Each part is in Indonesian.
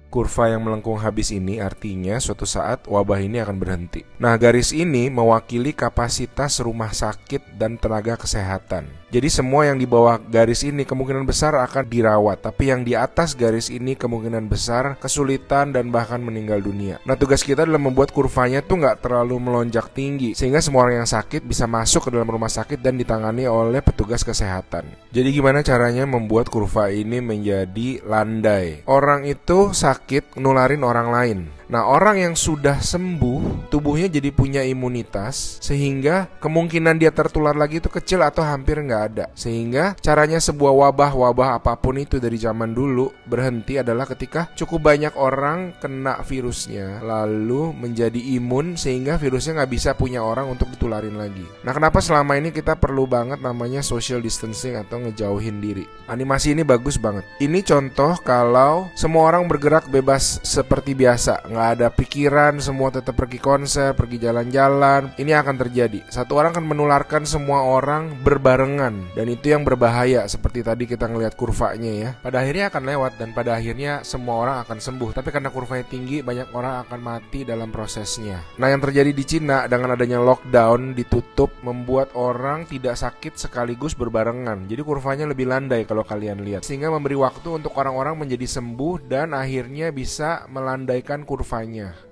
Kurva yang melengkung habis ini artinya suatu saat wabah ini akan berhenti. Nah, garis ini mewakili kapasitas rumah sakit dan tenaga kesehatan. Jadi semua yang di bawah garis ini kemungkinan besar akan dirawat, tapi yang di atas garis ini kemungkinan besar kesulitan dan bahkan meninggal dunia. Nah, tugas kita adalah membuat kurvanya tuh nggak terlalu melonjak tinggi, sehingga semua orang yang sakit bisa masuk ke dalam rumah sakit dan ditangani oleh petugas kesehatan. Jadi gimana caranya membuat kurva ini menjadi landai? Orang itu sakit nularin orang lain. Nah, orang yang sudah sembuh, tubuhnya jadi punya imunitas, sehingga kemungkinan dia tertular lagi itu kecil atau hampir nggak ada. Sehingga caranya sebuah wabah apapun itu dari zaman dulu berhenti adalah ketika cukup banyak orang kena virusnya, lalu menjadi imun sehingga virusnya nggak bisa punya orang untuk ditularin lagi. Nah, kenapa selama ini kita perlu banget namanya social distancing atau ngejauhin diri? Animasi ini bagus banget. Ini contoh kalau semua orang bergerak bebas seperti biasa, nggak ada pikiran, semua tetap pergi konser, pergi jalan-jalan. Ini akan terjadi. Satu orang akan menularkan semua orang berbarengan, dan itu yang berbahaya. Seperti tadi kita ngelihat kurvanya ya. Pada akhirnya akan lewat dan pada akhirnya semua orang akan sembuh. Tapi karena kurvanya tinggi, banyak orang akan mati dalam prosesnya. Nah, yang terjadi di Cina dengan adanya lockdown, ditutup, membuat orang tidak sakit sekaligus berbarengan. Jadi kurvanya lebih landai kalau kalian lihat, sehingga memberi waktu untuk orang-orang menjadi sembuh dan akhirnya bisa melandaikan kurvanya.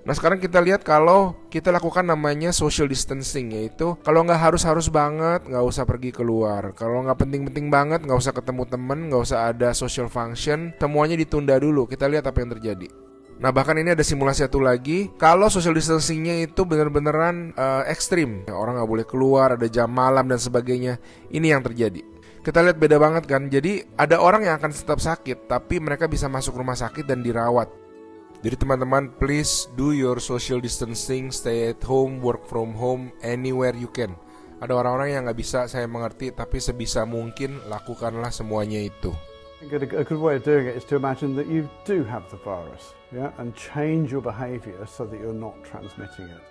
Nah, sekarang kita lihat kalau kita lakukan namanya social distancing, yaitu kalau nggak harus banget nggak usah pergi keluar, kalau nggak penting-penting banget nggak usah ketemu temen, nggak usah ada social function, semuanya ditunda dulu. Kita lihat apa yang terjadi. Nah, bahkan ini ada simulasi satu lagi. Kalau social distancingnya itu bener-beneran ekstrim, orang nggak boleh keluar, ada jam malam dan sebagainya. Ini yang terjadi. Kita lihat beda banget kan. Jadi ada orang yang akan tetap sakit, tapi mereka bisa masuk rumah sakit dan dirawat. Jadi teman-teman, please do your social distancing, stay at home, work from home, anywhere you can. Ada orang-orang yang nggak bisa, saya mengerti, tapi sebisa mungkin lakukanlah semuanya itu. A good way of doing it is to imagine that you do have the virus, yeah, and change your behaviour so that you're not transmitting it.